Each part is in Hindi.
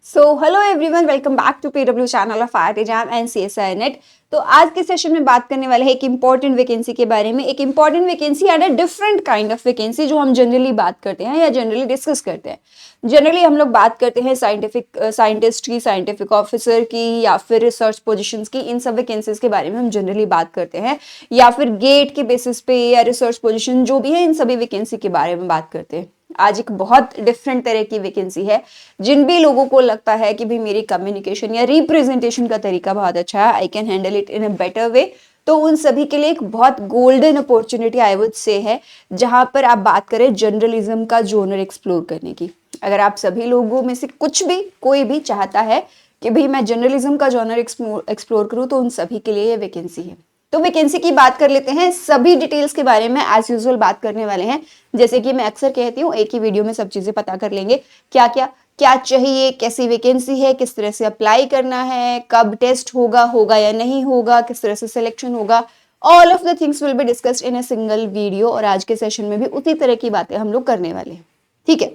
So hello everyone, welcome back to PW channel of IIT JAM and CSIR NET. तो आज के सेशन में बात करने वाले हैं एक इंपॉर्टेंट वैकेंसी के बारे में। एक important vacancy and a different kind of vacancy जो हम जनरली बात करते हैं या जनरली डिस्कस करते हैं। जनरली हम लोग बात करते हैं साइंटिस्ट की, साइंटिफिक ऑफिसर की या फिर रिसर्च पोजीशंस की। इन सब वैकेंसीज के बारे में हम जनरली बात करते हैं, या फिर गेट के बेसिस पे या रिसर्च पोजीशन जो भी है, इन सभी वैकेंसी के बारे में बात करते हैं। आज एक बहुत डिफरेंट तरह की वैकेंसी है। जिन भी लोगों को लगता है कि भाई मेरी कम्युनिकेशन या रिप्रेजेंटेशन का तरीका बहुत अच्छा है, I can handle it in a better way, तो उन सभी के लिए एक बहुत golden opportunity I would say है, जहां पर आप बात करें जर्नलिज्म का जोनर एक्सप्लोर करने की। अगर आप सभी लोगों में से कोई भी चाहता है कि भाई मैं जर्नलिज्म का जॉनर एक्सप्लोर करूं, तो उन सभी के लिए ये वैकेंसी है। तो वैकेंसी की बात कर लेते हैं। सभी डिटेल्स के बारे में एज यूजुअल बात करने वाले हैं। जैसे कि मैं अक्सर कहती हूँ, एक ही वीडियो में सब चीजें पता कर लेंगे। क्या चाहिए, कैसी वैकेंसी है, किस तरह से अप्लाई करना है, कब टेस्ट होगा या नहीं होगा, किस तरह से सिलेक्शन होगा, all of the things will be discussed in a single video. और आज के सेशन में भी उसी तरह की बातें हम लोग करने वाले हैं। ठीक है,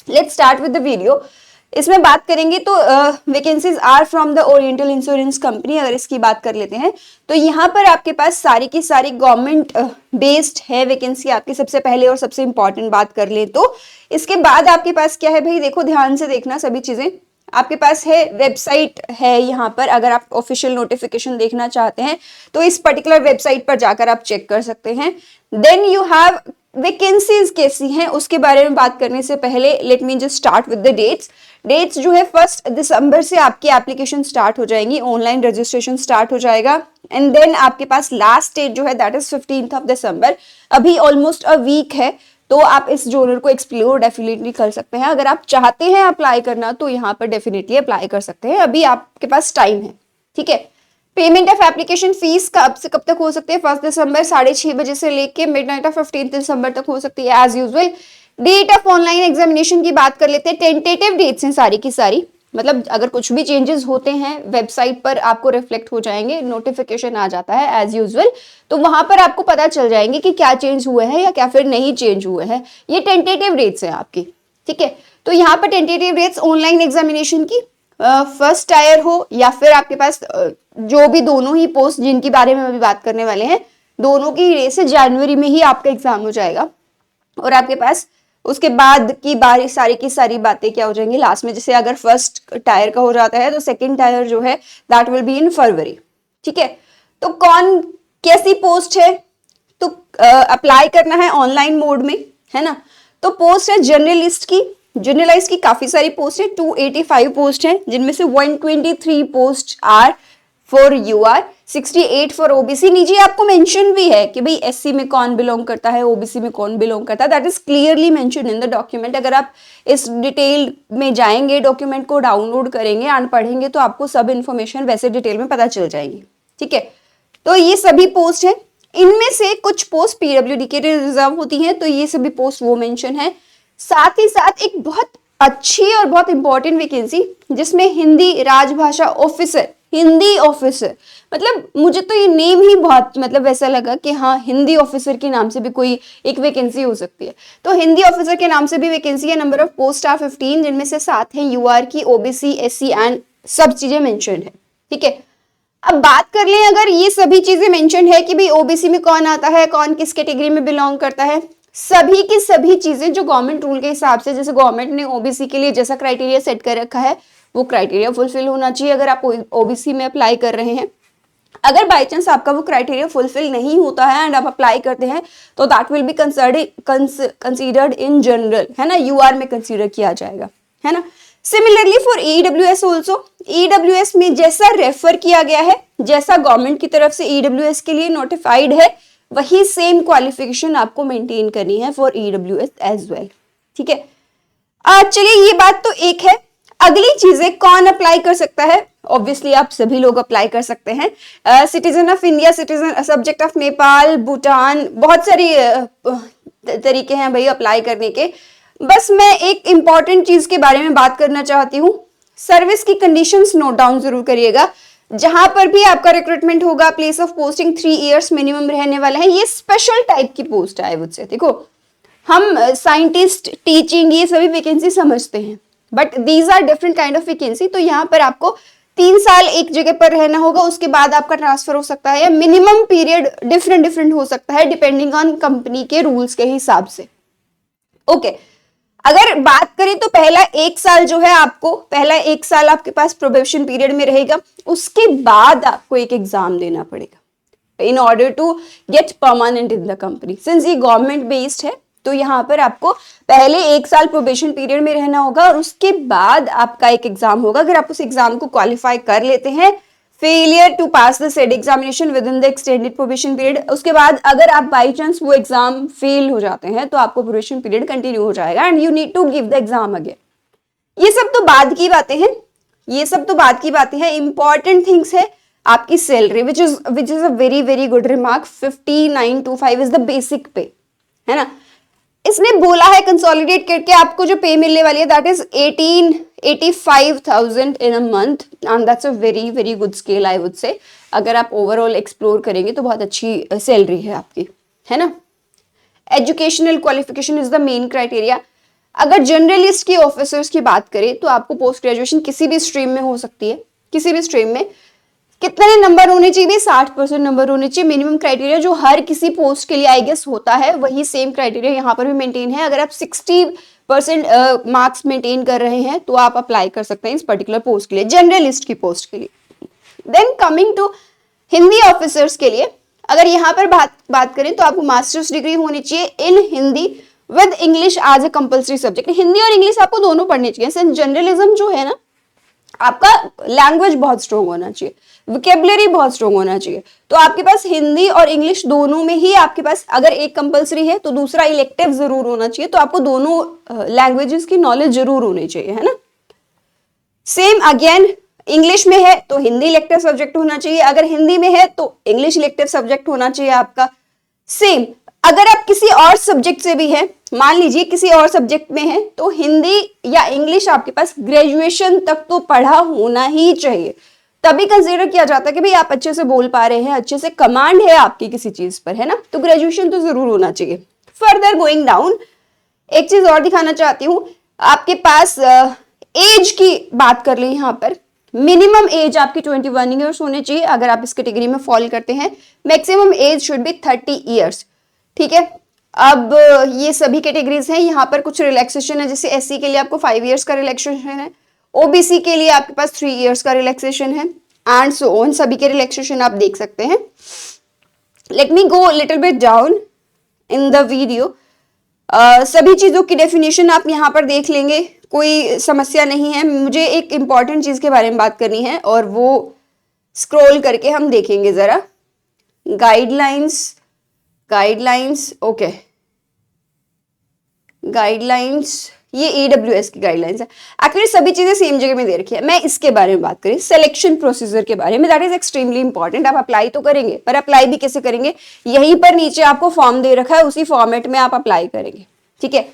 let's start with the video. इसमें बात करेंगे तो vacancies are from the Oriental Insurance company. अगर इसकी बात कर लेते हैं तो यहाँ पर आपके पास सारी की सारी गवर्नमेंट बेस्ड है वैकेंसी आपकी। सबसे पहले और सबसे इंपॉर्टेंट बात कर ले तो इसके बाद आपके पास क्या है भाई, देखो ध्यान से देखना सभी चीजें। आपके पास है वेबसाइट है यहाँ पर। अगर आप ऑफिशियल नोटिफिकेशन देखना चाहते हैं तो इस पर्टिकुलर वेबसाइट पर जाकर आप चेक कर सकते हैं। देन यू हैव वैकेंसीज कैसी हैं उसके बारे में बात करने से पहले let me just start with the dates जो है 1 दिसंबर से आपकी एप्लीकेशन स्टार्ट हो जाएंगी, ऑनलाइन रजिस्ट्रेशन स्टार्ट हो जाएगा। एंड देन आपके पास लास्ट डेट जो है दैट इज 15 दिसंबर। अभी ऑलमोस्ट अ वीक है, तो आप इस जोनर को एक्सप्लोर डेफिनेटली कर सकते हैं। अगर आप चाहते हैं अप्लाई करना तो यहाँ पर डेफिनेटली अप्लाई कर सकते हैं, अभी आपके पास टाइम है। ठीक है, पेमेंट ऑफ एप्लीकेशन फीस कब से कब तक हो सकती है? 1 दिसंबर 6:30 बजे से लेके मिडनाइट ऑफ 15 दिसंबर तक हो सकती है as usual. Date of online examination की बात कर लेते हैं। टेंटेटिव डेट्स हैं सारी की सारी, मतलब अगर कुछ भी चेंजेस होते हैं वेबसाइट पर आपको रिफ्लेक्ट हो जाएंगे, नोटिफिकेशन आ जाता है एज यूजुअल, तो वहां पर आपको पता चल जाएंगे कि क्या चेंज हुए हैं या क्या फिर नहीं चेंज हुए हैं। ये टेंटेटिव डेट्स हैं आपकी। ठीक है, तो यहाँ पर टेंटेटिव डेट्स ऑनलाइन एग्जामिनेशन की फर्स्ट टायर हो या फिर आपके पास जो भी दोनों ही पोस्ट जिनके बारे में अभी बात करने वाले हैं, दोनों की रेस से जनवरी में ही आपका एग्जाम हो जाएगा। और आपके पास उसके बाद की बारी सारी की सारी बातें क्या हो जाएंगी लास्ट में। जैसे अगर फर्स्ट टायर का हो जाता है तो सेकंड टायर जो है दैट विल बी इन फरवरी। ठीक है, तो कौन कैसी पोस्ट है, तो अप्लाई करना है ऑनलाइन मोड में, है ना। तो पोस्ट है जर्नलिस्ट की, जर्नलिस्ट की काफी सारी पोस्ट है, 285 पोस्ट है, जिनमें से 123 post are for UR, 68 for OBC. नीचे आपको मेंशन भी है कि भाई एससी में कौन बिलोंग करता है, ओबीसी में कौन बिलोंग करता है, that is clearly mention in the document. अगर आप इस डिटेल में जाएंगे, डॉक्यूमेंट को डाउनलोड करेंगे एंड पढ़ेंगे तो आपको सब इन्फॉर्मेशन वैसे डिटेल में पता चल जाएगी। ठीक है, तो ये सभी पोस्ट है। इनमें से कुछ पोस्ट पीडब्ल्यूडी के लिए रिजर्व होती है, तो ये सभी पोस्ट वो मेंशन है। साथ ही साथ एक बहुत अच्छी और बहुत इंपॉर्टेंट वैकेंसी जिसमें हिंदी राजभाषा ऑफिसर, हिंदी ऑफिसर, मतलब मुझे तो ये नेम ही बहुत मतलब ऐसा लगा कि हाँ, हिंदी ऑफिसर के नाम से भी कोई एक वैकेंसी हो सकती है। तो हिंदी ऑफिसर के नाम से भी वैकेंसी है। नंबर ऑफ पोस्ट आर 15, जिनमें से 7 है यूआर की, ओबीसी, एससी एंड सब चीजें मेंशन है। ठीक है, अब बात कर लें, अगर ये सभी चीजें मेंशन है कि भाई ओबीसी में कौन आता है, कौन किस कैटेगरी में बिलोंग करता है, सभी की सभी चीजें जो गवर्नमेंट रूल के हिसाब से, जैसे गवर्नमेंट ने ओबीसी के लिए जैसा क्राइटेरिया सेट कर रखा है वो क्राइटेरिया फुलफिल होना चाहिए अगर आप ओबीसी में अप्लाई कर रहे हैं। अगर बाई चांस आपका वो क्राइटेरिया फुलफिल नहीं होता है एंड आप अप्लाई करते हैं तो that will be considered in general, है ना, यूआर में कंसीडर किया जाएगा, है ना। Similarly for EWS also, EWS में जैसा रेफर किया गया है, जैसा गवर्नमेंट की तरफ से ईडब्ल्यूएस के लिए नोटिफाइड है, वही सेम क्वालिफिकेशन आपको मेंटेन करनी है फॉर ईडब्ल्यूएस एज वेल। ठीक है, चलिए ये बात तो एक है। अगली चीजें कौन अप्लाई कर सकता है? ऑब्वियसली आप सभी लोग अप्लाई कर सकते हैं। Citizen of India, citizen subject of Nepal, Bhutan, बहुत सारी तरीके हैं भाई अप्लाई करने के। बस मैं एक इंपॉर्टेंट चीज के बारे में बात करना चाहती हूँ। सर्विस की कंडीशंस नोट डाउन जरूर करिएगा। जहां पर भी आपका रिक्रूटमेंट होगा, place of posting 3 years minimum रहने वाला है। ये स्पेशल टाइप की पोस्ट है। देखो, हम साइंटिस्ट, टीचिंग, ये सभी वैकेंसी समझते हैं, but these are different kind of vacancy. तो यहाँ पर आपको 3 साल एक जगह पर रहना होगा, उसके बाद आपका ट्रांसफर हो सकता है, या मिनिमम पीरियड डिफरेंट डिफरेंट हो सकता है डिपेंडिंग ऑन कंपनी के रूल्स के हिसाब से। ओके अगर बात करें तो पहला 1 साल जो है आपको, पहला 1 साल आपके पास प्रोबेशन पीरियड में रहेगा, उसके बाद आपको एक एग्जाम देना पड़ेगा in order to get permanent in the company. Since ये गवर्नमेंट बेस्ड है तो यहाँ पर आपको पहले 1 साल प्रोबेशन पीरियड में रहना होगा और उसके बाद आपका एक एग्जाम होगा। अगर आप उस एग्जाम को क्वालिफाई कर लेते हैं, failure to pass the said examination with in the extended probation period, उसके बाद अगर आप बाई चांस वो एग्जाम फेल हो जाते हैं तो आपको प्रोबेशन पीरियड कंटिन्यू हो जाएगा and you need to give the exam again. ये सब तो बाद की बातें हैं, ये सब तो बाद की बातें हैं। इंपॉर्टेंट थिंग्स है आपकी salary which is a very very good remark. 5925 is the basic पे, है ना। इसने बोला है कंसोलिडेट करके आपको जो पे मिलने वाली है that is 85,000 in a month and that's a very very good scale I would say. अगर आप ओवरऑल एक्सप्लोर करेंगे तो बहुत अच्छी सैलरी है आपकी, है ना। Educational qualification is the main criteria. अगर जर्नलिस्ट की ऑफिसर्स की बात करें तो आपको पोस्ट ग्रेजुएशन किसी भी स्ट्रीम में हो सकती है, किसी भी स्ट्रीम में। कितने नंबर होने चाहिए? 60% नंबर होने चाहिए। मिनिमम क्राइटेरिया जो हर किसी पोस्ट के लिए आई गेस होता है, वही सेम क्राइटेरिया यहाँ पर भी मेंटेन है। अगर आप 60% मार्क्स मेंटेन कर रहे हैं तो आप अप्लाई कर सकते हैं इस पर्टिकुलर पोस्ट के लिए, जर्नलिस्ट की पोस्ट के लिए। Then coming to Hindi officers के लिए, अगर यहाँ पर बात करें तो आपको मास्टर्स डिग्री होनी चाहिए in Hindi with English as a compulsory subject. Hindi और इंग्लिश आपको दोनों पढ़ने चाहिए। सिंस जर्नलिज्म जो है ना, आपका लैंग्वेज बहुत स्ट्रॉन्ग होना चाहिए, वोकैबुलरी बहुत स्ट्रॉन्ग होना चाहिए। तो आपके पास हिंदी और इंग्लिश दोनों में ही आपके पास, अगर एक कंपलसरी है तो दूसरा इलेक्टिव जरूर होना चाहिए। तो आपको दोनों लैंग्वेजेस की नॉलेज जरूर होनी चाहिए, है ना। सेम अगेन इंग्लिश में है तो हिंदी इलेक्टिव सब्जेक्ट होना चाहिए, अगर हिंदी में है तो इंग्लिश इलेक्टिव सब्जेक्ट होना चाहिए आपका। सेम अगर आप किसी और सब्जेक्ट से भी है, मान लीजिए किसी और सब्जेक्ट में है, तो हिंदी या इंग्लिश आपके पास ग्रेजुएशन तक तो पढ़ा होना ही चाहिए, तभी कंसीडर किया जाता है कि भाई आप अच्छे से बोल पा रहे हैं, अच्छे से कमांड है आपकी किसी चीज पर, है ना। तो ग्रेजुएशन तो जरूर होना चाहिए। फर्दर गोइंग डाउन, एक चीज और दिखाना चाहती हूँ, आपके पास एज की बात कर ले। यहाँ पर मिनिमम एज आपकी 21 ईयर्स होने चाहिए अगर आप इस कैटेगरी में फॉल करते हैं। Maximum age should be 30 years, ठीक है। अब ये सभी कैटेगरीज हैं, यहाँ पर कुछ रिलैक्सेशन है, जैसे एससी के लिए आपको 5 ईयर्स का रिलैक्सेशन है, ओबीसी के लिए आपके पास 3 ईयर्स का रिलैक्सेशन है एंड सो ऑन। सभी के रिलैक्सेशन आप देख सकते हैं। Let me go little bit down in the video. सभी चीजों की डेफिनेशन आप यहाँ पर देख लेंगे, कोई समस्या नहीं है। मुझे एक इंपॉर्टेंट चीज के बारे में बात करनी है और वो स्क्रॉल करके हम देखेंगे जरा। गाइडलाइंस ओके, गाइडलाइंस, ये AWS की गाइडलाइंस है। एक्चुअली सभी चीजें सेम जगह में दे रखी है। मैं इसके बारे में बात करें, सिलेक्शन प्रोसीजर के बारे में, दैट इज एक्सट्रीमली इंपॉर्टेंट। आप अप्लाई तो करेंगे, पर अप्लाई भी कैसे करेंगे? यहीं पर नीचे आपको फॉर्म दे रखा है, उसी फॉर्मेट में आप अप्लाई करेंगे, ठीक है।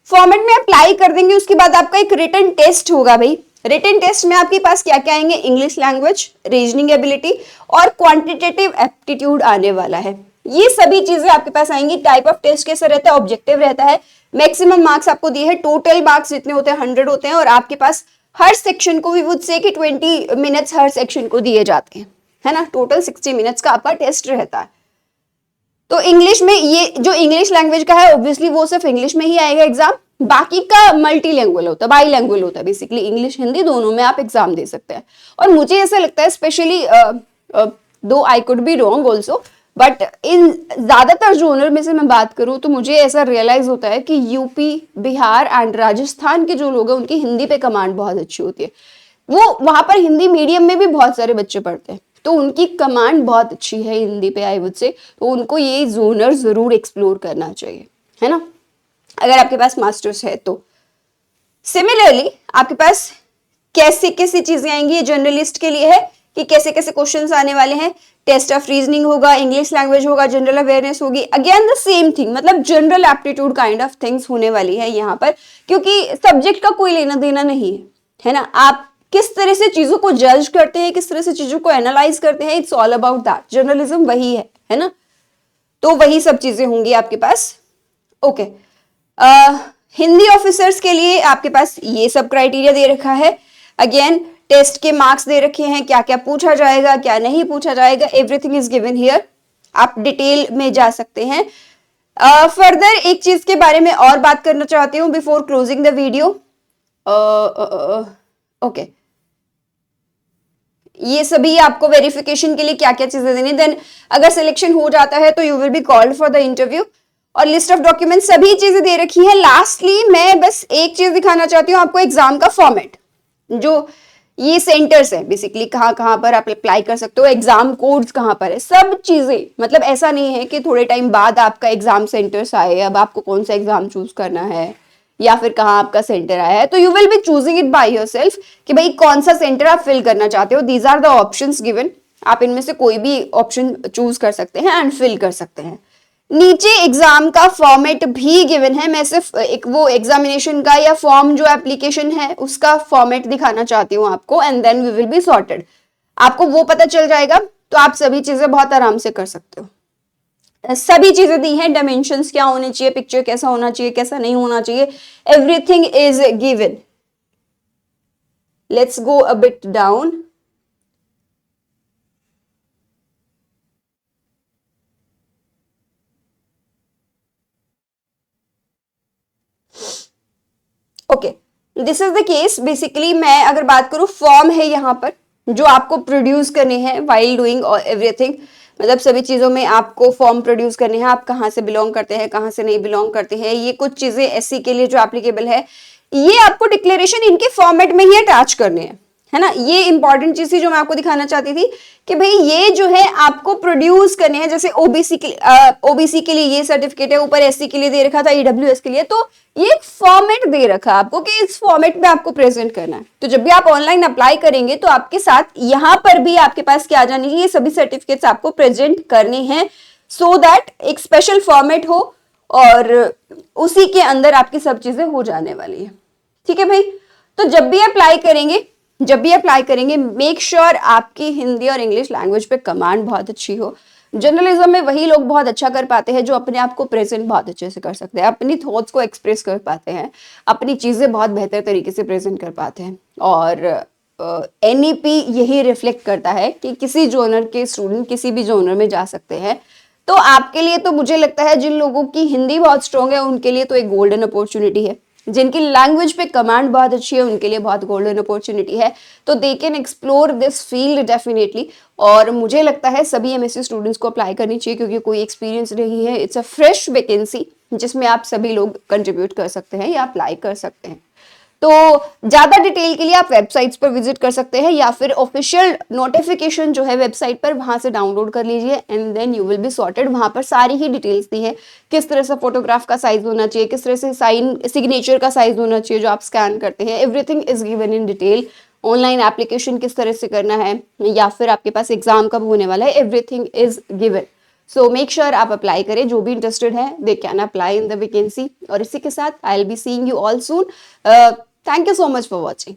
फॉर्मेट में अप्लाई कर देंगे, उसके बाद आपका एक रिटन टेस्ट होगा। भाई रिटन टेस्ट में आपके पास क्या क्या आएंगे? इंग्लिश लैंग्वेज, रीजनिंग एबिलिटी और क्वांटिटेटिव एप्टीट्यूड आने वाला है। ये सभी चीजें आपके पास आएंगी। टाइप ऑफ टेस्ट कैसा रहता है? ऑब्जेक्टिव रहता है। मैक्सिमम मार्क्स आपको दिए हैं, टोटल मार्क्स जितने होते हैं 100 होते हैं, और आपके पास हर सेक्शन को वी वुड से कि 20 मिनट्स हर सेक्शन को दिए जाते हैं, है ना। टोटल 60 मिनट्स का आपका टेस्ट रहता है। तो इंग्लिश में, ये जो इंग्लिश लैंग्वेज का है ऑब्वियसली वो सिर्फ इंग्लिश में ही आएगा एग्जाम, बाकी का मल्टी लैंग्वेज होता है, बाई लैंग्वेज होता है। बेसिकली इंग्लिश हिंदी दोनों में आप एग्जाम दे सकते हैं। और मुझे ऐसा लगता है स्पेशली, दो I could be wrong also, but in ज्यादातर जोनर में से मैं बात करूं तो मुझे ऐसा रियलाइज होता है कि यूपी, बिहार एंड राजस्थान के जो लोग हैं उनकी हिंदी पे कमांड बहुत अच्छी होती है। वो वहां पर हिंदी मीडियम में भी बहुत सारे बच्चे पढ़ते हैं, तो उनकी कमांड बहुत अच्छी है हिंदी पे आई वुड से। तो उनको ये जोनर जरूर एक्सप्लोर करना चाहिए, है ना, अगर आपके पास मास्टर्स है तो। सिमिलरली आपके पास कैसी कैसी चीजें आएंगी, ये जर्नलिस्ट के लिए है कि कैसे कैसे क्वेश्चंस आने वाले हैं। टेस्ट ऑफ रीजनिंग होगा, इंग्लिश लैंग्वेज होगा, जनरल अवेयरनेस होगी, अगेन द सेम थिंग, मतलब general aptitude kind of things होने वाली है यहाँ पर, क्योंकि सब्जेक्ट का कोई लेना देना नहीं है ना। आप किस तरह से चीजों को जज करते हैं, किस तरह से चीजों को एनालाइज करते हैं, it's all about that. Journalism वही है ना। तो वही सब चीजें होंगी आपके पास। ओके हिंदी ऑफिसर्स के लिए आपके पास ये सब क्राइटेरिया दे रखा है। अगेन टेस्ट के मार्क्स दे रखे हैं, क्या क्या पूछा जाएगा क्या नहीं पूछा जाएगा, एवरीथिंग इज गिवन हियर। आप डिटेल में जा सकते हैं। फर्दर एक चीज के बारे में और बात करना चाहती हूँ before closing the video. Okay, ये सभी आपको वेरिफिकेशन के लिए क्या क्या चीजें देनी, देन अगर सिलेक्शन हो जाता है तो you will be called for the interview, और लिस्ट ऑफ डॉक्यूमेंट सभी चीजें दे रखी है। लास्टली मैं बस एक चीज दिखाना चाहती हूँ आपको, एग्जाम का फॉर्मेट, जो ये सेंटर्स है बेसिकली कहाँ पर आप अप्लाई कर सकते हो, एग्जाम कोड्स कहाँ पर है, सब चीजें। मतलब ऐसा नहीं है कि थोड़े टाइम बाद आपका एग्जाम सेंटर्स आए, अब आपको कौन सा एग्जाम चूज करना है या फिर कहाँ आपका सेंटर आया है, तो you will B choosing it by yourself कि भाई कौन सा सेंटर आप फिल करना चाहते हो। These are the options given, आप इनमें से कोई भी ऑप्शन चूज कर सकते हैं एंड फिल कर सकते हैं। नीचे एग्जाम का फॉर्मेट भी गिवन है, मैं सिर्फ एक वो एग्जामिनेशन का या फॉर्म जो एप्लीकेशन है उसका फॉर्मेट दिखाना चाहती हूँ आपको, and then we will be sorted. आपको वो पता चल जाएगा तो आप सभी चीजें बहुत आराम से कर सकते हो। सभी चीजें दी हैं, डायमेंशंस क्या होने चाहिए, पिक्चर कैसा होना चाहिए कैसा नहीं होना चाहिए, everything is given. Let's go a bit down. Okay, this is the case. Basically मैं अगर बात करूं, फॉर्म है यहाँ पर जो आपको प्रोड्यूस करने हैं वाइल डूइंग और एवरीथिंग, मतलब सभी चीजों में आपको फॉर्म प्रोड्यूस करने हैं, आप कहाँ से बिलोंग करते हैं कहाँ से नहीं बिलोंग करते हैं, ये कुछ चीजें एससी के लिए जो एप्लीकेबल है, ये आपको डिक्लेरेशन इनके फॉर्मेट में ही अटैच करने हैं, है ना। ये इंपॉर्टेंट चीज थी जो मैं आपको दिखाना चाहती थी कि भाई ये जो है आपको प्रोड्यूस करने हैं। जैसे ओबीसी के लिए ये सर्टिफिकेट है, ऊपर एससी के लिए दे रखा था, ईडब्ल्यूएस के लिए, तो ये एक फॉर्मेट दे रखा आपको कि इस फॉर्मेट में आपको प्रेजेंट करना है। तो जब भी आप ऑनलाइन अप्लाई करेंगे तो आपके साथ यहाँ पर भी आपके पास क्या आ जानी चाहिए, ये सभी सर्टिफिकेट्स आपको प्रेजेंट करने हैं, सो दैट एक स्पेशल फॉर्मेट हो और उसी के अंदर आपकी सब चीजें हो जाने वाली है। ठीक है भाई, तो जब भी अप्लाई करेंगे मेक श्योर आपकी हिंदी और इंग्लिश लैंग्वेज पे कमांड बहुत अच्छी हो। जर्नलिज्म में वही लोग बहुत अच्छा कर पाते हैं जो अपने आप को प्रेजेंट बहुत अच्छे से कर सकते हैं, अपनी थॉट्स को एक्सप्रेस कर पाते हैं, अपनी चीजें बहुत बेहतर तरीके से प्रेजेंट कर पाते हैं। और एनईपी यही रिफ्लेक्ट करता है कि किसी जोनर के स्टूडेंट किसी भी जोनर में जा सकते हैं। तो आपके लिए तो मुझे लगता है जिन लोगों की हिंदी बहुत स्ट्रॉन्ग है उनके लिए तो एक गोल्डन अपॉर्चुनिटी है, जिनकी लैंग्वेज पे कमांड बहुत अच्छी है उनके लिए बहुत गोल्डन अपॉर्चुनिटी है। तो they can explore this field definitely, और मुझे लगता है सभी एमएससी स्टूडेंट्स को अप्लाई करनी चाहिए क्योंकि कोई एक्सपीरियंस नहीं है। इट्स अ फ्रेश वैकेंसी जिसमें आप सभी लोग कंट्रीब्यूट कर सकते हैं या अप्लाई कर सकते हैं। तो ज्यादा डिटेल के लिए आप वेबसाइट्स पर विजिट कर सकते हैं या फिर ऑफिशियल नोटिफिकेशन जो है वेबसाइट पर वहां से डाउनलोड कर लीजिए, and then you will be sorted. वहां पर सारी ही डिटेल्स दी है, किस तरह से फोटोग्राफ का साइज होना चाहिए, किस तरह से सिग्नेचर का साइज होना चाहिए जो आप स्कैन करते हैं, everything is given in detail. Online application किस तरह से करना है या फिर आपके पास एग्जाम कब होने वाला है, everything is given. So make sure आप अप्लाई करें, जो भी इंटरेस्टेड है they can apply in the vacancy. और इसी के साथ I will be seeing you all soon. Thank you so much for watching.